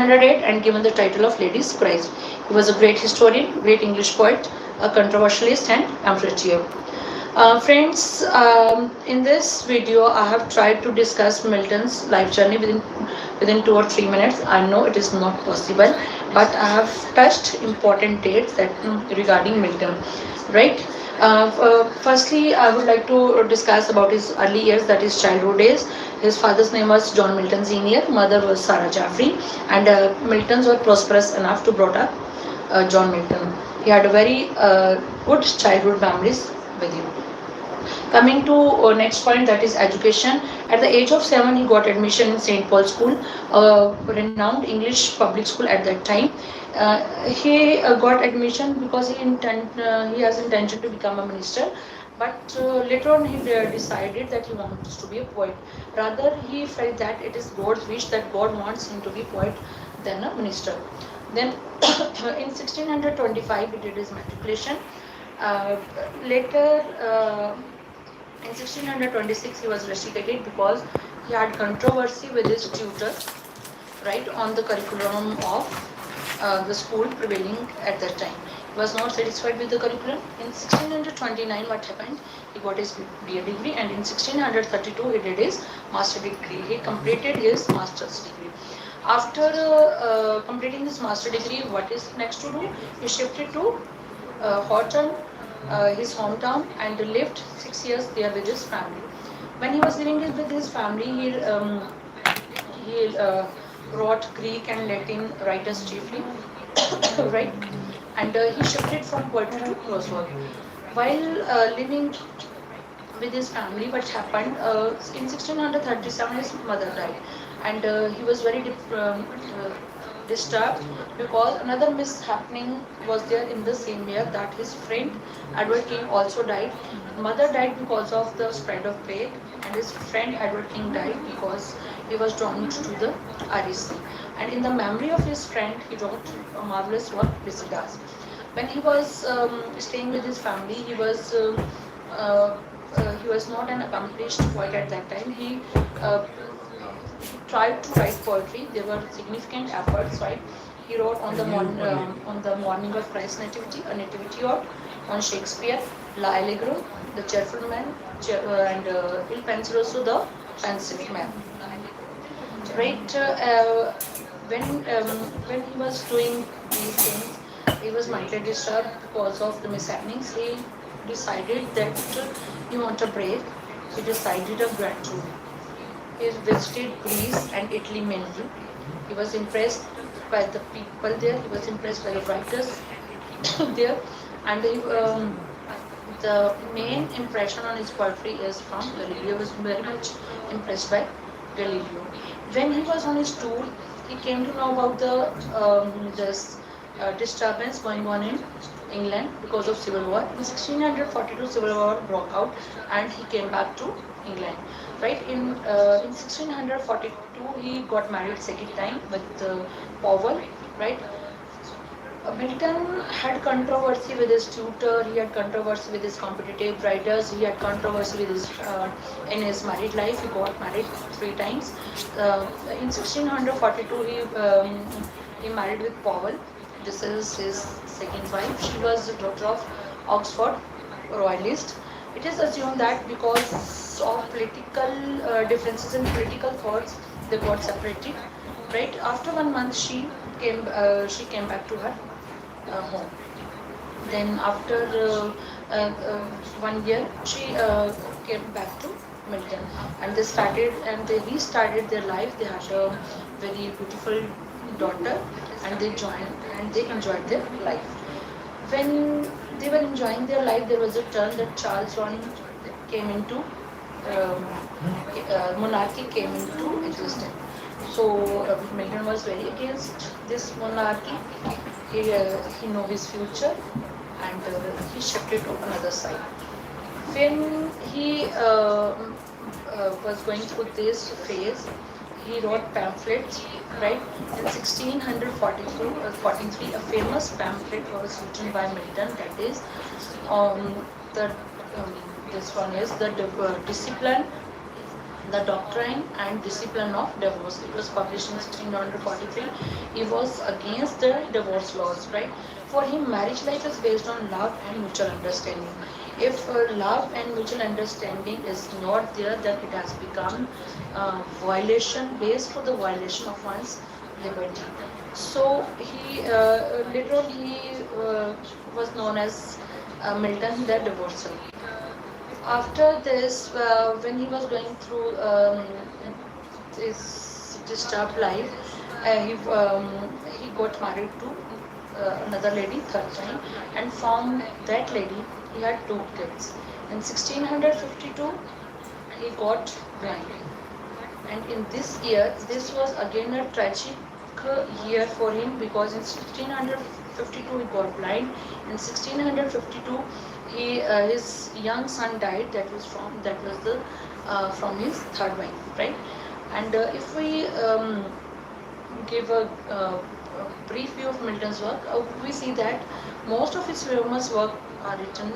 1608 and given the title of Lady's Prize. He was a great historian, great English poet, a controversialist and pamphleteer. Friends, in this video, I have tried to discuss Milton's life journey within 2 or 3 minutes. I know it is not possible, but I have touched important dates that regarding Milton, right? Firstly, I would like to discuss about his early years, that is childhood days. His father's name was John Milton Senior, mother was Sarah Jaffrey, and Miltons were prosperous enough to brought up John Milton. He had a very good childhood memories with him. Coming to next point, that is education. At the age of 7, he got admission in St. Paul's School, a renowned English public school at that time. He got admission because he has intention to become a minister, but later on he decided that he wants to be a poet. Rather, he felt that it is God's wish that God wants him to be poet than a minister. Then in 1625 he did his matriculation. Later, in 1626 he was rusticated because he had controversy with his tutor, right, on the curriculum of the school prevailing at that time. He was not satisfied with the curriculum. In 1629 what happened? He got his BA degree, and in 1632 he did his master degree. He completed his master's degree. After completing his master degree, what is next to do? He shifted to Horton, his hometown, and lived 6 years there with his family. When he was living with his family, he wrote Greek and Latin writers chiefly, right? And he shifted from poetry to prose work. While living with his family, what happened? In 1637, his mother died, and he was very disturbed because another mishappening was there in the same year, that his friend Edward King also died. Mother died because of the spread of plague, and his friend Edward King died because he was drawn to the REC. And in the memory of his friend, he wrote a marvelous work, Lycidas. When he was staying with his family, he was not an accomplished poet at that time. He tried to write poetry. There were significant efforts, right? He wrote on the morning of Christ's nativity, a nativity ode, on Shakespeare, La Allegro, the cheerful man, and Il Penseroso, the pensive man. Right? When he was doing these things, he was mightily disturbed because of the mishappenings. He decided that he wanted a break. He decided a gratitude. He visited Greece and Italy mainly. He was impressed by the people there. He was impressed by the writers there, and the main impression on his poetry is from Galileo. He was very much impressed by Galileo. When he was on his tour, he came to know about this disturbance going on in England because of civil war. In 1642, civil war broke out, and he came back to England. Right, in 1642 he got married second time with Powell. Right, Milton had controversy with his tutor. He had controversy with his competitive writers. He had controversy with his in his married life. He got married 3 times. In 1642 he married with Powell. This is his second wife. She was the daughter of Oxford royalist. It is assumed that because of political differences in political thoughts, they got separated. Right, after 1 month, she came back to her home. Then after 1 year, she came back to Milton, and they restarted their life. They had a very beautiful daughter, and they enjoyed their life. When they were enjoying their life, there was a turn that Charles I came into monarchy came into existence. So Milton was very against this monarchy. He knew his future, and he shifted to another side. When he was going through this phase, he wrote pamphlets, right? In 1643, a famous pamphlet was written by Milton, that is, the this one is the discipline The Doctrine and Discipline of Divorce. It was published in 1643. He was against the divorce laws, right? For him, marriage life is based on love and mutual understanding. If love and mutual understanding is not there, then it has become violation, based for the violation of one's liberty. So he literally was known as Milton the Divorcer. After this, when he was going through his disturbed life, he got married to another lady third time, and from that lady he had two kids. In 1652, he got blind, and in this year, this was again a tragic year for him, because in 1652 he got blind. In 1652, his young son died. That was the from his third wife, right? And if we give a brief view of Milton's work, we see that most of his famous work are written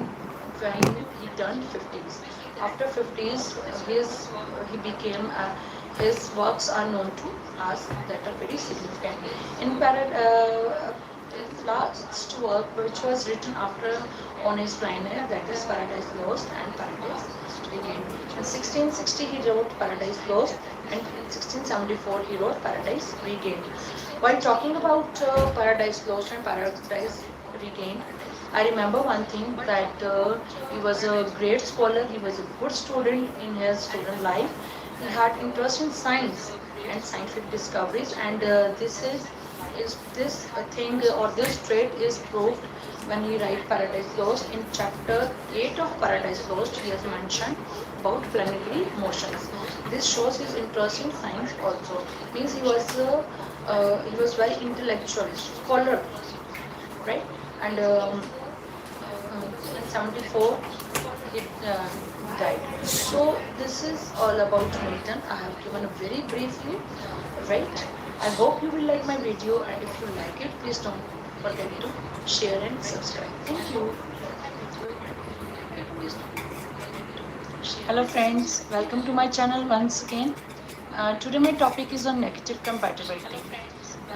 when he turned 50s. After 50s, he became his works are known to us that are very significant. In his last work, which was written after on his blindness, that is Paradise Lost and Paradise Regained. In 1660, he wrote Paradise Lost, and in 1674, he wrote Paradise Regained. While talking about Paradise Lost and Paradise Regained, I remember one thing, that he was a great scholar, he was a good student in his student life. He had interest in science and scientific discoveries, and is this thing or this trait is proved when he write Paradise Lost. In chapter 8 of Paradise Lost, he has mentioned about planetary motions. This shows his interest in science also. Means he was very intellectual scholar, right? And in 74 he died. So this is all about Milton. I have given a very brief view, right? I hope you will like my video, and if you like it, please don't forget to share and subscribe. Thank you. Hello friends, welcome to my channel once again. Today my topic is on negative compatibility.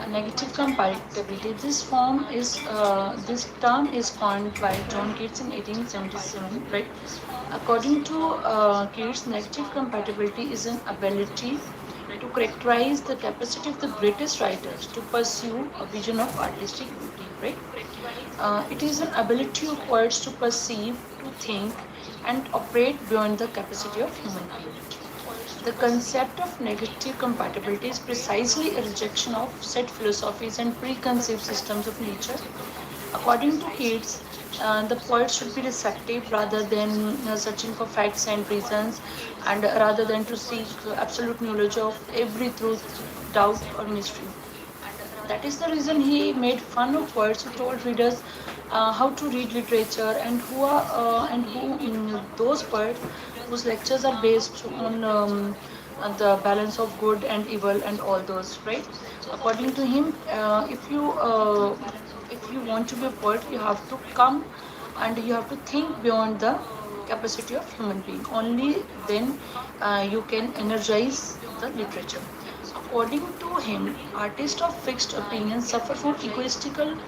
Negative compatibility. This term is coined by John Keats in 1877. Right. According to Keats, negative compatibility is an ability to characterize the capacity of the greatest writers to pursue a vision of artistic beauty. Right. It is an ability of poets to perceive, to think, and operate beyond the capacity of human beings. The concept of negative compatibility is precisely a rejection of set philosophies and preconceived systems of nature. According to Keats, the poet should be receptive rather than searching for facts and reasons, and rather than to seek absolute knowledge of every truth, doubt, or mystery. That is the reason he made fun of poets who told readers how to read literature, and those poets whose lectures are based on the balance of good and evil and all those, right? According to him, if you want to be a poet, you have to come and you have to think beyond the capacity of human being. Only then you can energize the literature. According to him, artists of fixed opinions suffer from egoistical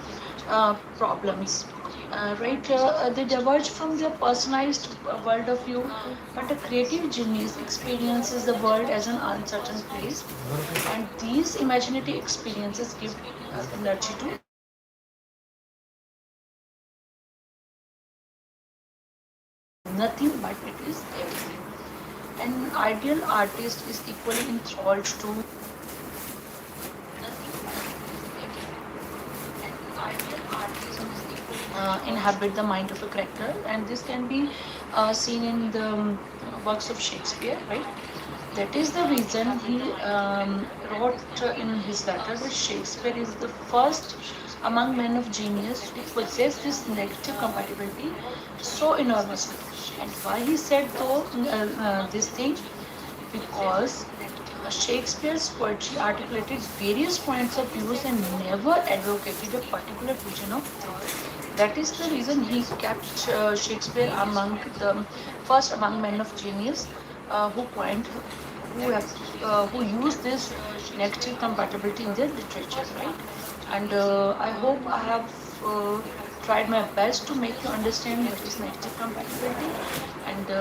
problems. They diverge from their personalized world of view, but a creative genius experiences the world as an uncertain place, and these imaginative experiences give energy to nothing, but it is everything. An ideal artist is equally enthralled to inhabit the mind of a character, and this can be seen in the works of Shakespeare, right? That is the reason he wrote in his letter that Shakespeare is the first among men of genius who possess this negative compatibility so enormously. And why he said this thing? Because Shakespeare's poetry articulated various points of views and never advocated a particular vision of truth. That is the reason he kept Shakespeare among the first among men of genius who coined who use this negative compatibility in their literature, right? And I hope I have tried my best to make you understand what is negative compatibility. And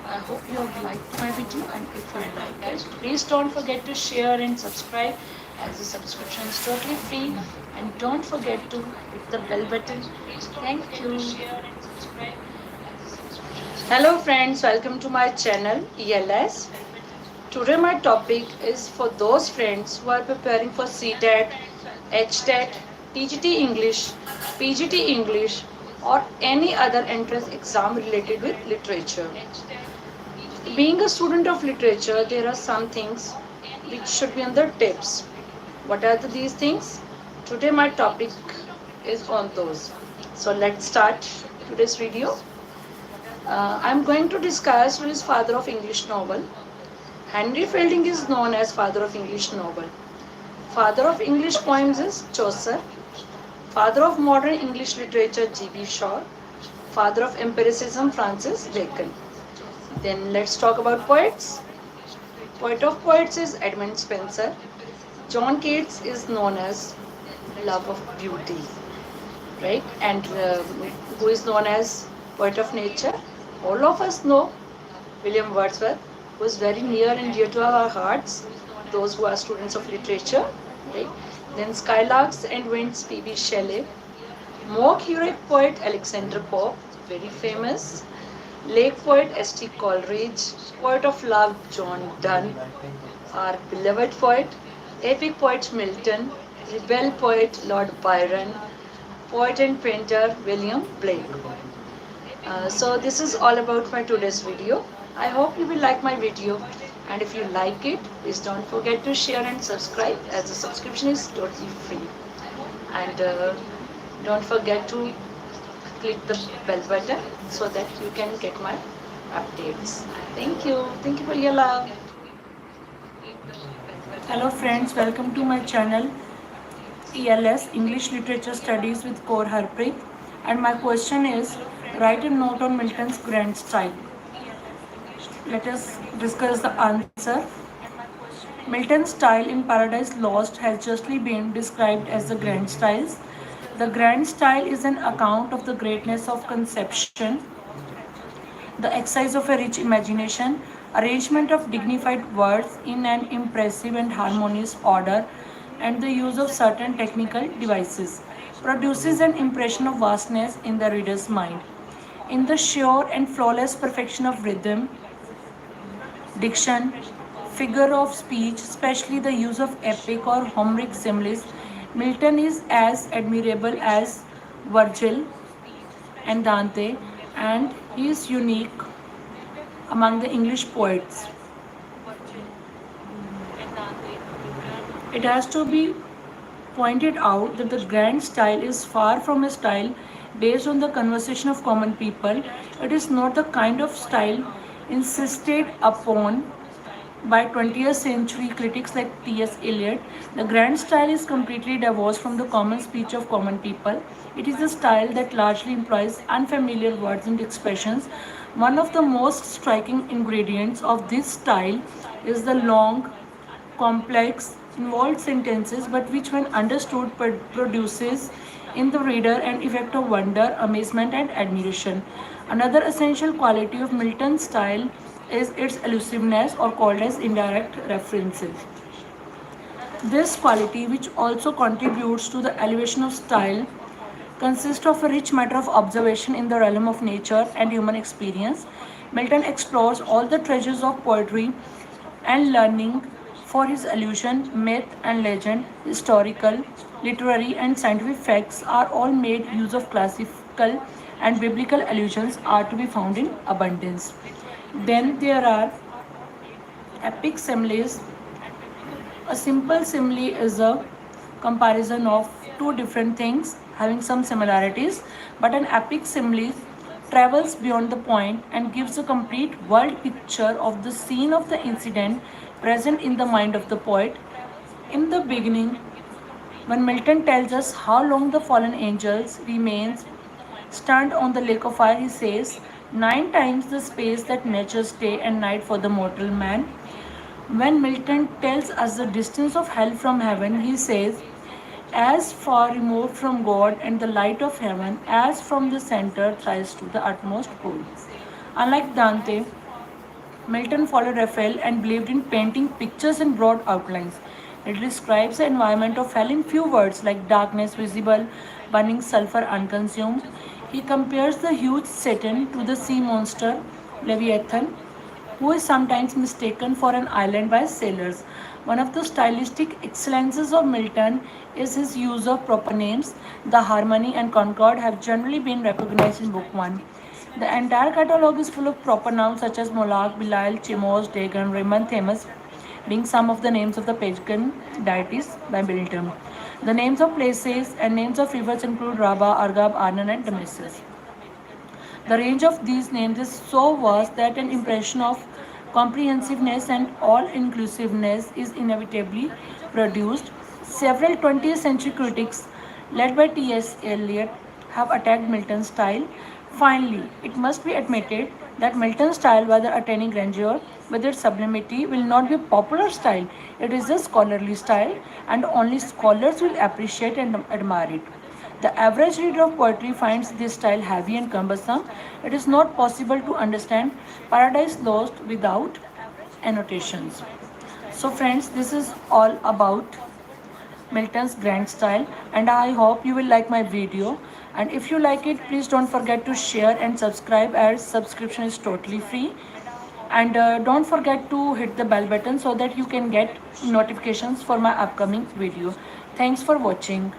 I hope you have liked my video. And if you like it, please don't forget to share and subscribe, as the subscription is totally free. And don't forget to hit the bell button. Thank you. Hello friends, welcome to my channel ELS. Today my topic is for those friends who are preparing for CTET, HTET, TGT English, PGT English or any other entrance exam related with literature. Being a student of literature, there are some things which should be on the tips. What are these things? Today my topic is on those. So let's start today's video. I'm going to discuss who is father of English novel. Henry Fielding is known as father of English novel. Father of English poems is Chaucer. Father of modern English literature G.B. Shaw. Father of empiricism Francis Bacon. Then let's talk about poets. Poet of poets is Edmund Spenser. John Keats is known as love of beauty, right? And who is known as poet of nature? All of us know William Wordsworth, who is very near and dear to our hearts, those who are students of literature, right? Then Skylarks and Winds, P.B. Shelley. Mock heroic poet Alexander Pope, very famous. Lake poet S.T. Coleridge. Poet of love John Donne. Our beloved poet. Epic poet Milton. Rebel poet Lord Byron. Poet and painter William Blake. So this is all about my today's video. I hope you will like my video, and if you like it, please don't forget to share and subscribe, as the subscription is totally free. And don't forget to click the bell button so that you can get my updates. Thank you for your love. Hello friends, welcome to my channel ELS English Literature Studies with Core Harpreet, and my question is, write a note on Milton's grand style. Let us discuss the answer. Milton's style in Paradise Lost has justly been described as the grand styles. The grand style is an account of the greatness of conception, the exercise of a rich imagination, arrangement of dignified words in an impressive and harmonious order, and the use of certain technical devices produces an impression of vastness in the reader's mind. In the sure and flawless perfection of rhythm, diction, figure of speech, especially the use of epic or Homeric similes, Milton is as admirable as Virgil and Dante, and he is unique among the English poets. It has to be pointed out that the grand style is far from a style based on the conversation of common people. It is not the kind of style insisted upon by 20th century critics like T.S. Eliot. The grand style is completely divorced from the common speech of common people. It is a style that largely employs unfamiliar words and expressions. One of the most striking ingredients of this style is the long, complex, involved sentences, but which, when understood, produces in the reader an effect of wonder, amazement, and admiration. Another essential quality of Milton's style is its elusiveness, or called as indirect references. This quality, which also contributes to the elevation of style, consists of a rich matter of observation in the realm of nature and human experience. Milton explores all the treasures of poetry and learning, for his allusion, myth and legend, historical, literary and scientific facts are all made use of classical and biblical allusions are to be found in abundance. Then there are epic similes. A simple simile is a comparison of two different things having some similarities, but an epic simile travels beyond the point and gives a complete world picture of the scene of the incident present in the mind of the poet. In the beginning, when Milton tells us how long the fallen angels remains stand on the lake of fire, he says, 9 times the space that natures day and night for the mortal man. When Milton tells us the distance of hell from heaven, he says, as far removed from God and the light of heaven as from the center thrice to the utmost pole. Unlike Dante, Milton followed Raphael and believed in painting pictures in broad outlines. It describes the environment of hell in few words like darkness visible, burning sulfur unconsumed. He compares the huge Satan to the sea monster Leviathan, who is sometimes mistaken for an island by sailors. One of the stylistic excellences of Milton is his use of proper names. The harmony and concord have generally been recognized in Book 1. The entire catalogue is full of proper nouns such as Moloch, Belial, Chemos, Dagon, Rimmon, Themis, being some of the names of the pagan deities by Milton. The names of places and names of rivers include Rabba, Argab, Arnon, and Damascus. The range of these names is so vast that an impression of comprehensiveness and all inclusiveness is inevitably produced. Several 20th century critics, led by T.S. Eliot, have attacked Milton's style. Finally, it must be admitted that Milton's style, whether attaining grandeur with its sublimity, will not be a popular style. It is a scholarly style, and only scholars will appreciate and admire it. The average reader of poetry finds this style heavy and cumbersome. It is not possible to understand Paradise Lost without annotations. So, friends, this is all about Milton's grand style, and I hope you will like my video. And if you like it, please don't forget to share and subscribe, as subscription is totally free. And don't forget to hit the bell button so that you can get notifications for my upcoming video. Thanks for watching.